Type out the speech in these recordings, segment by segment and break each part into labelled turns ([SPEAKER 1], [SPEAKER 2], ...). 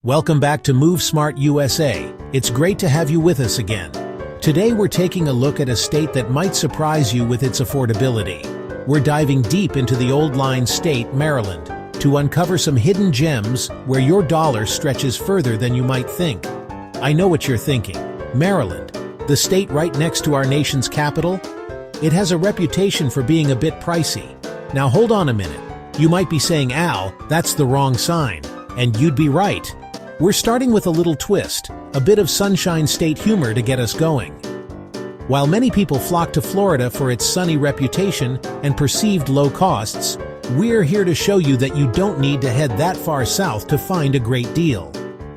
[SPEAKER 1] Welcome back to Move Smart USA. It's great to have you with us again. Today we're taking a look at a state that might surprise you with its affordability. We're diving deep into the old line state, Maryland, to uncover some hidden gems where your dollar stretches further than you might think. I know what you're thinking. Maryland, the state right next to our nation's capital? It has a reputation for being a bit pricey. Now hold on a minute. You might be saying, Al, that's the wrong sign. And you'd be right. We're starting with a little twist, a bit of Sunshine State humor to get us going. While many people flock to Florida for its sunny reputation and perceived low costs, we're here to show you that you don't need to head that far south to find a great deal.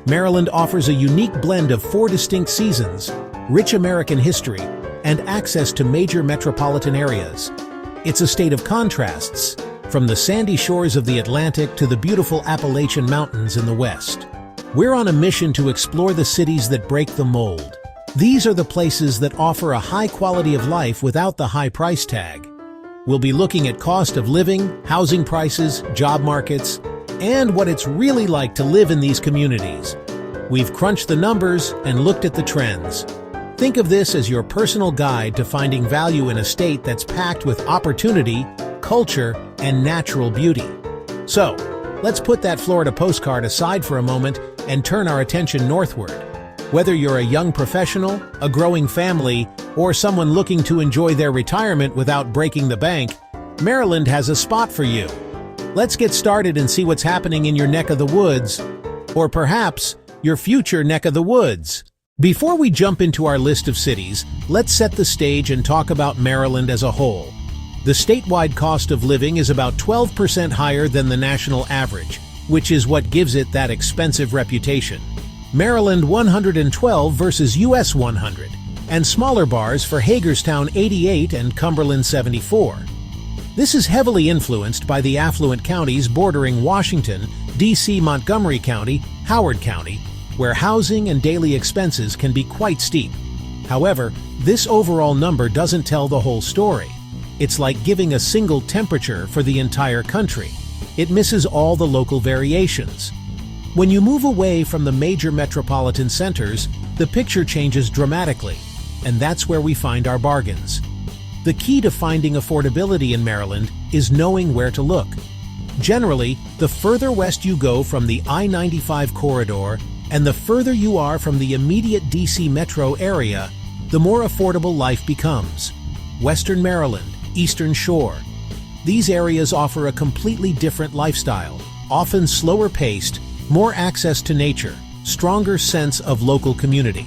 [SPEAKER 1] Maryland offers a unique blend of 4 distinct seasons, rich American history, and access to major metropolitan areas. It's a state of contrasts, from the sandy shores of the Atlantic to the beautiful Appalachian Mountains in the west. We're on a mission to explore the cities that break the mold. These are the places that offer a high quality of life without the high price tag. We'll be looking at cost of living, housing prices, job markets, and what it's really like to live in these communities. We've crunched the numbers and looked at the trends. Think of this as your personal guide to finding value in a state that's packed with opportunity, culture, and natural beauty. So, let's put that Florida postcard aside for a moment and turn our attention northward. Whether you're a young professional, a growing family, or someone looking to enjoy their retirement without breaking the bank, Maryland has a spot for you. Let's get started and see what's happening in your neck of the woods, or perhaps your future neck of the woods. Before we jump into our list of cities, let's set the stage and talk about Maryland as a whole. The statewide cost of living is about 12% higher than the national average, which is what gives it that expensive reputation. Maryland 112 versus US 100, and smaller bars for Hagerstown 88 and Cumberland 74. This is heavily influenced by the affluent counties bordering Washington, D.C., Montgomery County, Howard County, where housing and daily expenses can be quite steep. However, this overall number doesn't tell the whole story. It's like giving a single temperature for the entire country. It misses all the local variations. When you move away from the major metropolitan centers, the picture changes dramatically, and that's where we find our bargains. The key to finding affordability in Maryland is knowing where to look. Generally, the further west you go from the I-95 corridor and the further you are from the immediate D.C. metro area, the more affordable life becomes. Western Maryland, Eastern Shore. These areas offer a completely different lifestyle, often slower paced, more access to nature, stronger sense of local community.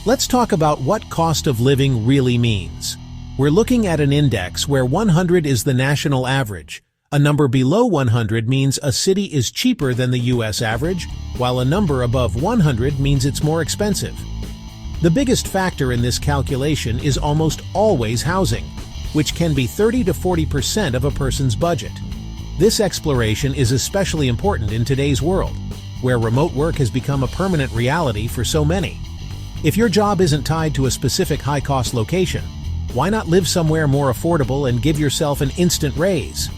[SPEAKER 1] Let's talk about what cost of living really means. We're looking at an index where 100 is the national average. A number below 100 means a city is cheaper than the US average, while a number above 100 means it's more expensive. The biggest factor in this calculation is almost always housing, which can be 30 to 40% of a person's budget. This exploration is especially important in today's world, where remote work has become a permanent reality for so many. If your job isn't tied to a specific high-cost location, why not live somewhere more affordable and give yourself an instant raise?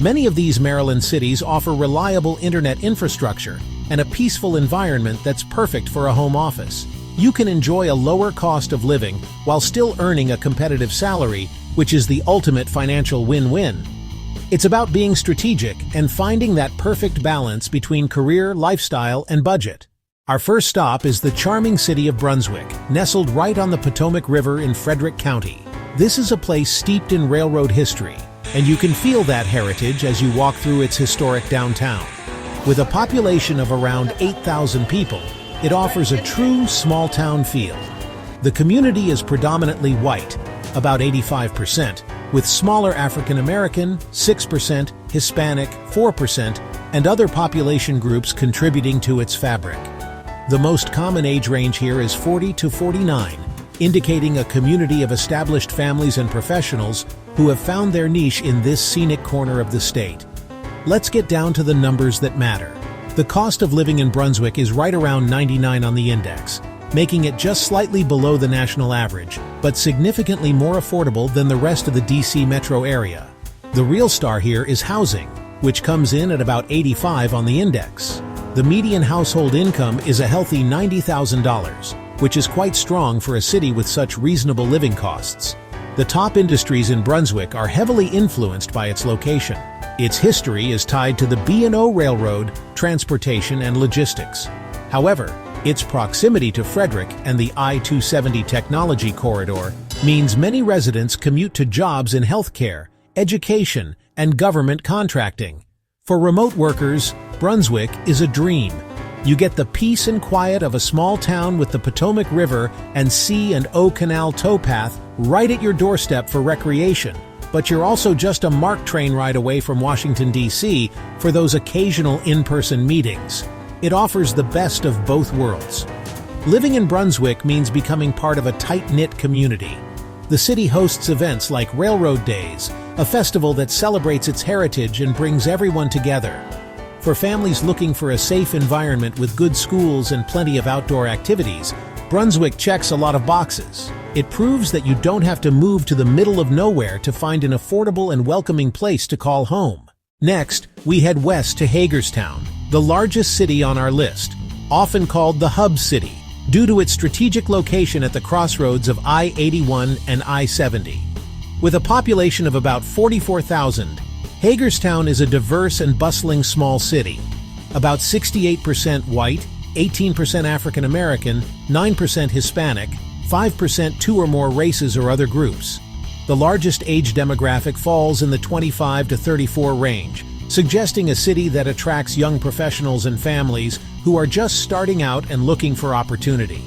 [SPEAKER 1] Many of these Maryland cities offer reliable internet infrastructure and a peaceful environment that's perfect for a home office. You can enjoy a lower cost of living while still earning a competitive salary, which is the ultimate financial win-win. It's about being strategic and finding that perfect balance between career, lifestyle, and budget. Our first stop is the charming city of Brunswick, nestled right on the Potomac River in Frederick County. This is a place steeped in railroad history, and you can feel that heritage as you walk through its historic downtown. With a population of around 8,000 people, it offers a true small-town feel. The community is predominantly white, about 85%, with smaller African American, 6%, Hispanic, 4%, and other population groups contributing to its fabric. The most common age range here is 40 to 49, indicating a community of established families and professionals who have found their niche in this scenic corner of the state. Let's get down to the numbers that matter. The cost of living in Brunswick is right around 99 on the index, making it just slightly below the national average, but significantly more affordable than the rest of the D.C. metro area. The real star here is housing, which comes in at about 85 on the index. The median household income is a healthy $90,000, which is quite strong for a city with such reasonable living costs. The top industries in Brunswick are heavily influenced by its location. Its history is tied to the B&O Railroad, transportation, and logistics. However, its proximity to Frederick and the I-270 technology corridor means many residents commute to jobs in healthcare, education, and government contracting. For remote workers, Brunswick is a dream. You get the peace and quiet of a small town with the Potomac River and C&O Canal towpath right at your doorstep for recreation, but you're also just a MARC train ride away from Washington, D.C. for those occasional in-person meetings. It offers the best of both worlds. Living in Brunswick means becoming part of a tight-knit community. The city hosts events like Railroad Days, a festival that celebrates its heritage and brings everyone together. For families looking for a safe environment with good schools and plenty of outdoor activities, Brunswick checks a lot of boxes. It proves that you don't have to move to the middle of nowhere to find an affordable and welcoming place to call home. Next, we head west to Hagerstown, the largest city on our list, often called the Hub City, due to its strategic location at the crossroads of I-81 and I-70. With a population of about 44,000, Hagerstown is a diverse and bustling small city. About 68% white, 18% African American, 9% Hispanic, 5% two or more races or other groups. The largest age demographic falls in the 25 to 34 range, suggesting a city that attracts young professionals and families who are just starting out and looking for opportunity.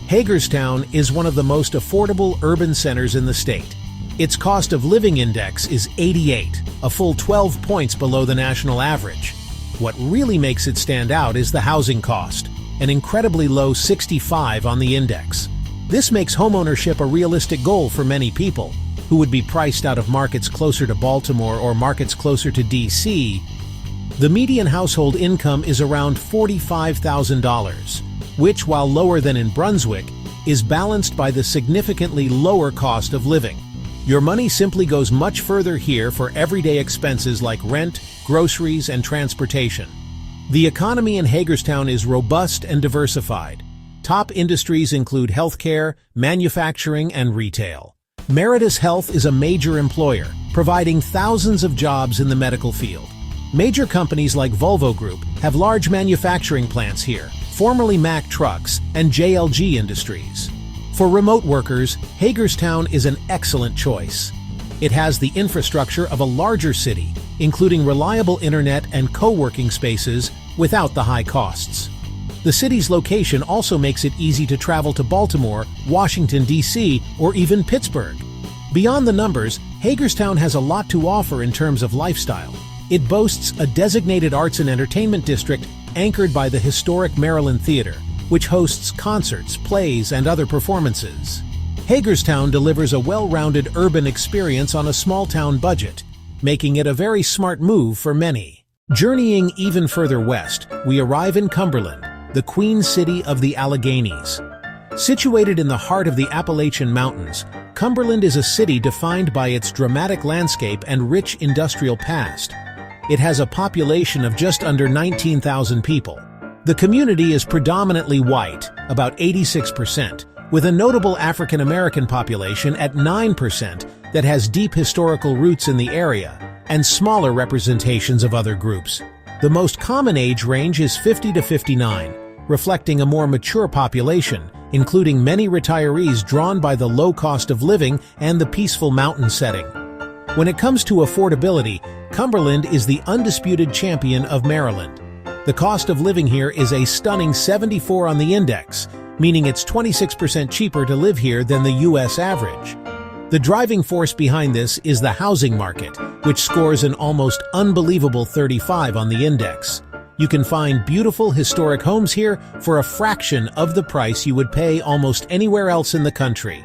[SPEAKER 1] Hagerstown is one of the most affordable urban centers in the state. Its cost of living index is 88, a full 12 points below the national average. What really makes it stand out is the housing cost, an incredibly low 65 on the index. This makes homeownership a realistic goal for many people, who would be priced out of markets closer to Baltimore or markets closer to D.C. The median household income is around $45,000, which, while lower than in Brunswick, is balanced by the significantly lower cost of living. Your money simply goes much further here for everyday expenses like rent, groceries, and transportation. The economy in Hagerstown is robust and diversified. Top industries include healthcare, manufacturing, and retail. Meritus Health is a major employer, providing thousands of jobs in the medical field. Major companies like Volvo Group have large manufacturing plants here, formerly Mack Trucks and JLG Industries. For remote workers, Hagerstown is an excellent choice. It has the infrastructure of a larger city, including reliable internet and co-working spaces without the high costs. The city's location also makes it easy to travel to Baltimore, Washington, D.C., or even Pittsburgh. Beyond the numbers, Hagerstown has a lot to offer in terms of lifestyle. It boasts a designated arts and entertainment district anchored by the historic Maryland Theater, which hosts concerts, plays, and other performances. Hagerstown delivers a well-rounded urban experience on a small-town budget, making it a very smart move for many. Journeying even further west, we arrive in Cumberland, the Queen City of the Alleghenies. Situated in the heart of the Appalachian Mountains, Cumberland is a city defined by its dramatic landscape and rich industrial past. It has a population of just under 19,000 people. The community is predominantly white, about 86%, with a notable African American population at 9% that has deep historical roots in the area, and smaller representations of other groups. The most common age range is 50 to 59, reflecting a more mature population, including many retirees drawn by the low cost of living and the peaceful mountain setting. When it comes to affordability, Cumberland is the undisputed champion of Maryland. The cost of living here is a stunning 74 on the index, meaning it's 26% cheaper to live here than the U.S. average. The driving force behind this is the housing market, which scores an almost unbelievable 35 on the index. You can find beautiful historic homes here for a fraction of the price you would pay almost anywhere else in the country.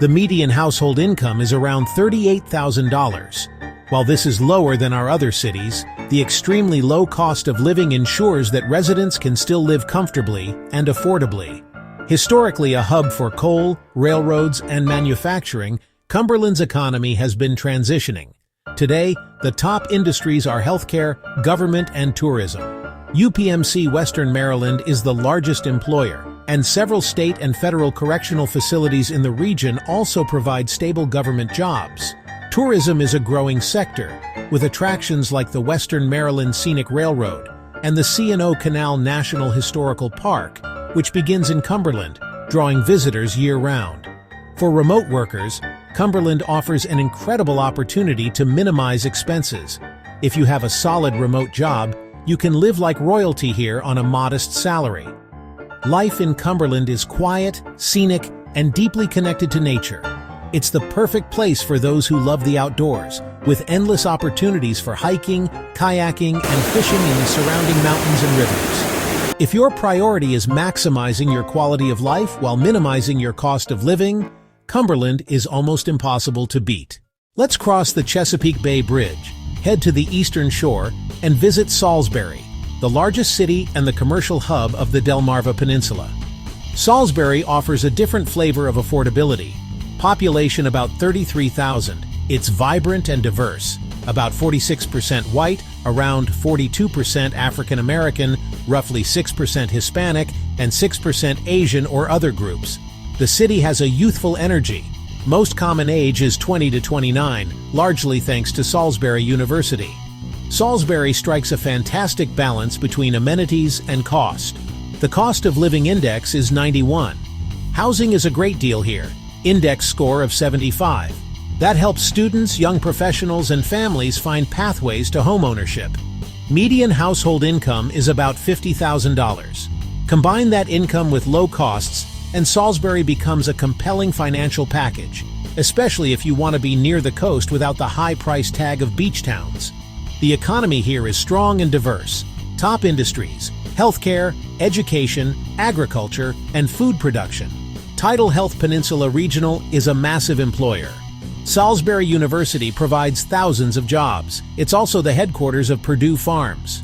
[SPEAKER 1] The median household income is around $38,000. While this is lower than our other cities, the extremely low cost of living ensures that residents can still live comfortably and affordably. Historically a hub for coal, railroads, and manufacturing, Cumberland's economy has been transitioning. Today, the top industries are healthcare, government, and tourism. UPMC Western Maryland is the largest employer, and several state and federal correctional facilities in the region also provide stable government jobs. Tourism is a growing sector, with attractions like the Western Maryland Scenic Railroad and the C&O Canal National Historical Park, which begins in Cumberland, drawing visitors year-round. For remote workers, Cumberland offers an incredible opportunity to minimize expenses. If you have a solid remote job, you can live like royalty here on a modest salary. Life in Cumberland is quiet, scenic, and deeply connected to nature. It's the perfect place for those who love the outdoors, with endless opportunities for hiking, kayaking, and fishing in the surrounding mountains and rivers. If your priority is maximizing your quality of life while minimizing your cost of living, Cumberland is almost impossible to beat. Let's cross the Chesapeake Bay Bridge, head to the eastern shore, and visit Salisbury, the largest city and the commercial hub of the Delmarva Peninsula. Salisbury offers a different flavor of affordability. Population about 33,000. It's vibrant and diverse. About 46% white, around 42% African American, roughly 6% Hispanic, and 6% Asian or other groups. The city has a youthful energy. Most common age is 20 to 29, largely thanks to Salisbury University. Salisbury strikes a fantastic balance between amenities and cost. The cost of living index is 91. Housing is a great deal here. Index score of 75. That helps students, young professionals, and families find pathways to homeownership. Median household income is about $50,000. Combine that income with low costs, and Salisbury becomes a compelling financial package, especially if you want to be near the coast without the high price tag of beach towns. The economy here is strong and diverse. Top industries: healthcare, education, agriculture, and food production. Tidal Health Peninsula Regional is a massive employer. Salisbury University provides thousands of jobs. It's also the headquarters of Purdue Farms.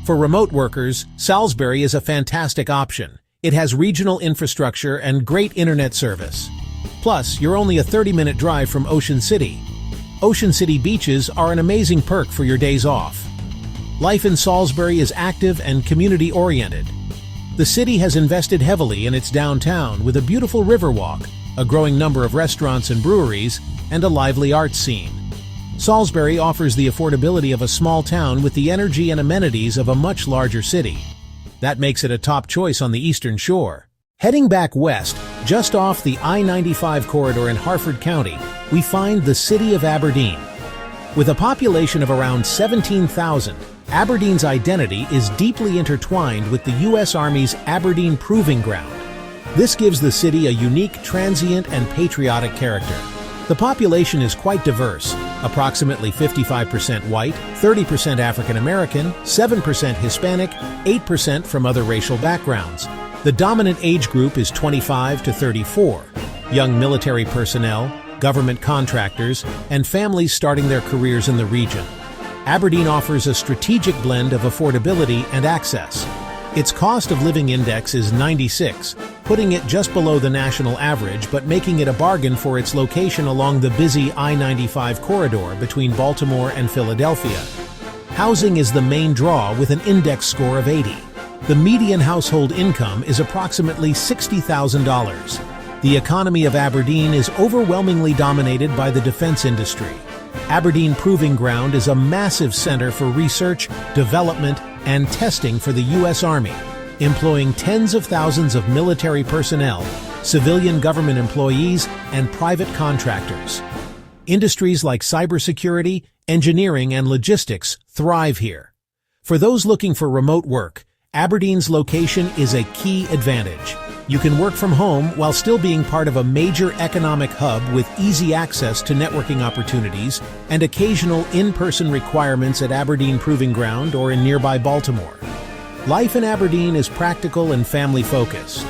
[SPEAKER 1] For remote workers, Salisbury is a fantastic option. It has regional infrastructure and great internet service. Plus, you're only a 30-minute drive from Ocean City. Ocean City beaches are an amazing perk for your days off. Life in Salisbury is active and community-oriented. The city has invested heavily in its downtown with a beautiful riverwalk, a growing number of restaurants and breweries, and a lively arts scene. Salisbury offers the affordability of a small town with the energy and amenities of a much larger city. That makes it a top choice on the Eastern Shore. Heading back west, just off the I-95 corridor in Harford County, we find the city of Aberdeen. With a population of around 17,000, Aberdeen's identity is deeply intertwined with the U.S. Army's Aberdeen Proving Ground. This gives the city a unique transient and patriotic character. The population is quite diverse, approximately 55% white, 30% African American, 7% Hispanic, 8% from other racial backgrounds. The dominant age group is 25 to 34, young military personnel, government contractors, and families starting their careers in the region. Aberdeen offers a strategic blend of affordability and access. Its cost of living index is 96, putting it just below the national average but making it a bargain for its location along the busy I-95 corridor between Baltimore and Philadelphia. Housing is the main draw with an index score of 80. The median household income is approximately $60,000. The economy of Aberdeen is overwhelmingly dominated by the defense industry. Aberdeen Proving Ground is a massive center for research, development, and testing for the U.S. Army, employing tens of thousands of military personnel, civilian government employees, and private contractors. Industries like cybersecurity, engineering, and logistics thrive here. For those looking for remote work, Aberdeen's location is a key advantage. You can work from home while still being part of a major economic hub with easy access to networking opportunities and occasional in-person requirements at Aberdeen Proving Ground or in nearby Baltimore. Life in Aberdeen is practical and family-focused.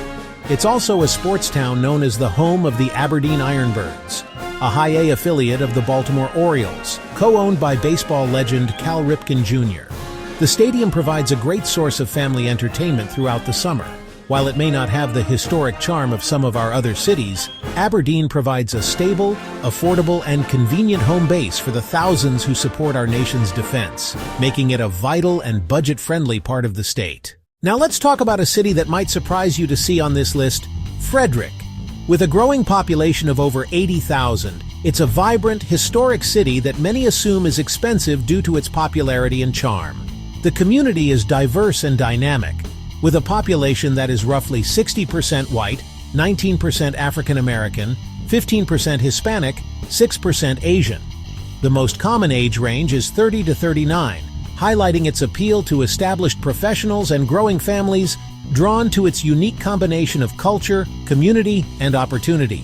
[SPEAKER 1] It's also a sports town known as the home of the Aberdeen Ironbirds, a high-A affiliate of the Baltimore Orioles, co-owned by baseball legend Cal Ripken Jr. The stadium provides a great source of family entertainment throughout the summer, While it may not have the historic charm of some of our other cities, Aberdeen provides a stable, affordable, and convenient home base for the thousands who support our nation's defense, making it a vital and budget-friendly part of the state. Now let's talk about a city that might surprise you to see on this list, Frederick. With a growing population of over 80,000, it's a vibrant, historic city that many assume is expensive due to its popularity and charm. The community is diverse and dynamic, with a population that is roughly 60% white, 19% African American, 15% Hispanic, 6% Asian. The most common age range is 30 to 39, highlighting its appeal to established professionals and growing families drawn to its unique combination of culture, community, and opportunity.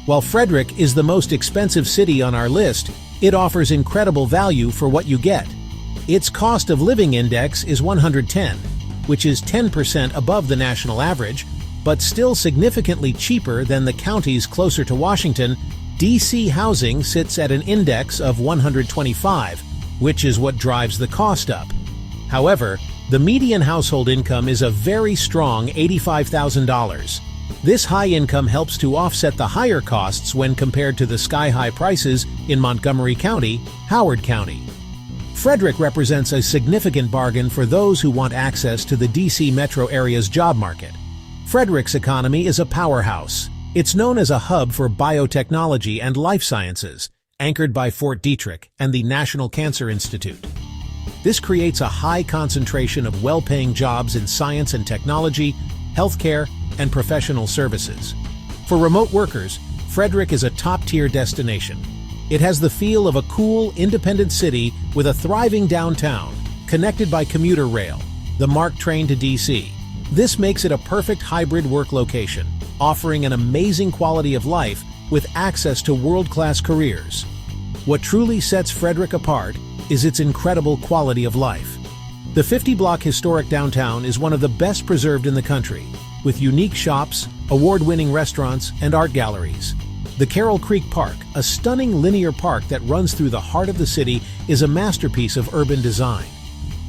[SPEAKER 1] While Frederick is the most expensive city on our list, it offers incredible value for what you get. Its cost of living index is 110, which is 10% above the national average, but still significantly cheaper than the counties closer to Washington. D.C. housing sits at an index of 125, which is what drives the cost up. However, the median household income is a very strong $85,000. This high income helps to offset the higher costs when compared to the sky-high prices in Montgomery County, Howard County. Frederick represents a significant bargain for those who want access to the D.C. metro area's job market. Frederick's economy is a powerhouse. It's known as a hub for biotechnology and life sciences, anchored by Fort Detrick and the National Cancer Institute. This creates a high concentration of well-paying jobs in science and technology, healthcare, and professional services. For remote workers, Frederick is a top-tier destination. It has the feel of a cool, independent city with a thriving downtown, connected by commuter rail, the MARC train to D.C. This makes it a perfect hybrid work location, offering an amazing quality of life with access to world-class careers. What truly sets Frederick apart is its incredible quality of life. The 50-block historic downtown is one of the best preserved in the country, with unique shops, award-winning restaurants, and art galleries. The Carroll Creek Park, a stunning linear park that runs through the heart of the city, is a masterpiece of urban design.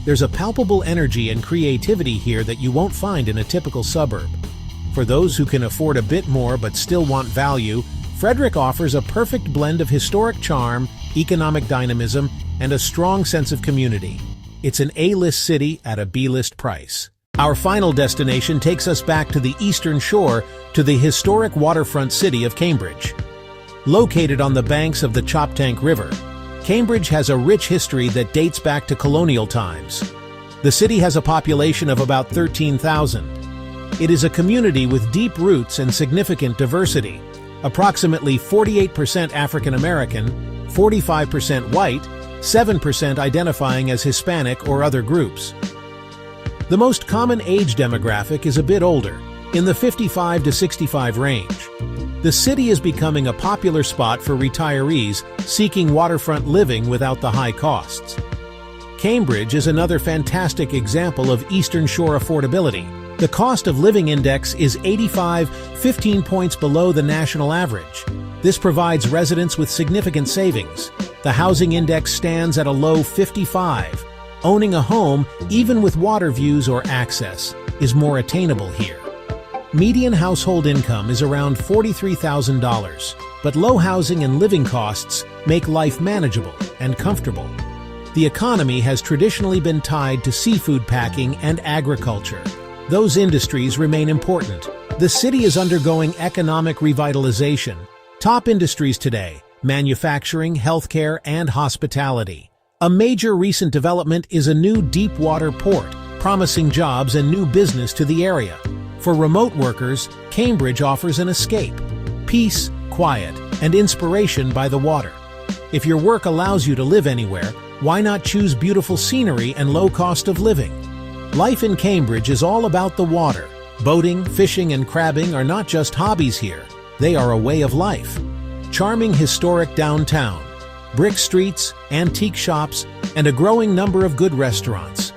[SPEAKER 1] There's a palpable energy and creativity here that you won't find in a typical suburb. For those who can afford a bit more but still want value, Frederick offers a perfect blend of historic charm, economic dynamism, and a strong sense of community. It's an A-list city at a B-list price. Our final destination takes us back to the Eastern Shore, to the historic waterfront city of Cambridge. Located on the banks of the Choptank River, Cambridge has a rich history that dates back to colonial times. The city has a population of about 13,000. It is a community with deep roots and significant diversity, approximately 48% African American, 45% white, 7% identifying as Hispanic or other groups. The most common age demographic is a bit older, in the 55 to 65 range. The city is becoming a popular spot for retirees seeking waterfront living without the high costs. Cambridge is another fantastic example of Eastern Shore affordability. The cost of living index is 85, 15 points below the national average. This provides residents with significant savings. The housing index stands at a low 55. Owning a home, even with water views or access, is more attainable here. Median household income is around $43,000, but low housing and living costs make life manageable and comfortable. The economy has traditionally been tied to seafood packing and agriculture. Those industries remain important. The city is undergoing economic revitalization. Top industries today: manufacturing, healthcare, and hospitality. A major recent development is a new deep-water port, promising jobs and new business to the area. For remote workers, Cambridge offers an escape: peace, quiet, and inspiration by the water. If your work allows you to live anywhere, why not choose beautiful scenery and low cost of living? Life in Cambridge is all about the water. Boating, fishing, and crabbing are not just hobbies here, they are a way of life. Charming historic downtown, brick streets, antique shops, and a growing number of good restaurants.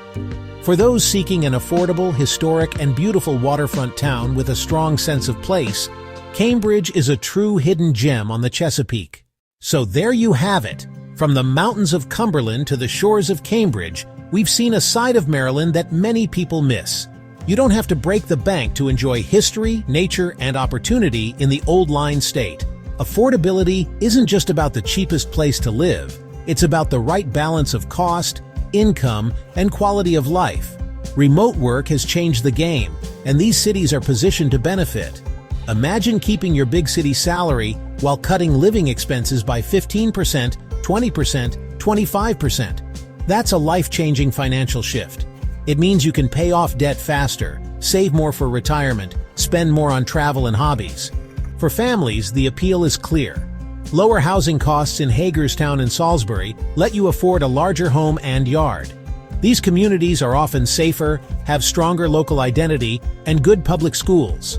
[SPEAKER 1] For those seeking an affordable, historic, and beautiful waterfront town with a strong sense of place, Cambridge is a true hidden gem on the Chesapeake. So there you have it. From the mountains of Cumberland to the shores of Cambridge, we've seen a side of Maryland that many people miss. You don't have to break the bank to enjoy history, nature, and opportunity in the old line state. Affordability isn't just about the cheapest place to live. It's about the right balance of cost, income, and quality of life. Remote work has changed the game, and these cities are positioned to benefit. Imagine keeping your big city salary while cutting living expenses by 15%, 20%, 25%. That's a life-changing financial shift. It means you can pay off debt faster, save more for retirement, spend more on travel and hobbies. For families, the appeal is clear. Lower housing costs in Hagerstown and Salisbury let you afford a larger home and yard. These communities are often safer, have stronger local identity, and good public schools.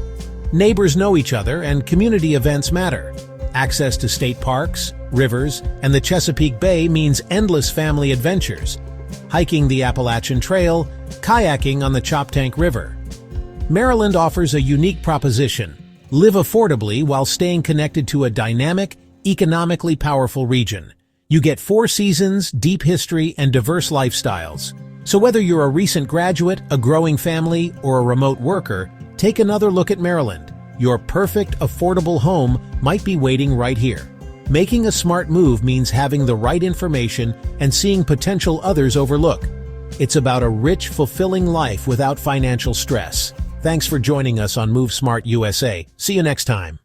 [SPEAKER 1] Neighbors know each other, and community events matter. Access to state parks, rivers, and the Chesapeake Bay means endless family adventures. Hiking the Appalachian Trail, kayaking on the Choptank River. Maryland offers a unique proposition: live affordably while staying connected to a dynamic, economically powerful region. You get 4 seasons, deep history, and diverse lifestyles. So whether you're a recent graduate, a growing family, or a remote worker, take another look at Maryland. Your perfect, affordable home might be waiting right here. Making a smart move means having the right information and seeing potential others overlook. It's about a rich, fulfilling life without financial stress. Thanks for joining us on Move Smart USA. See you next time.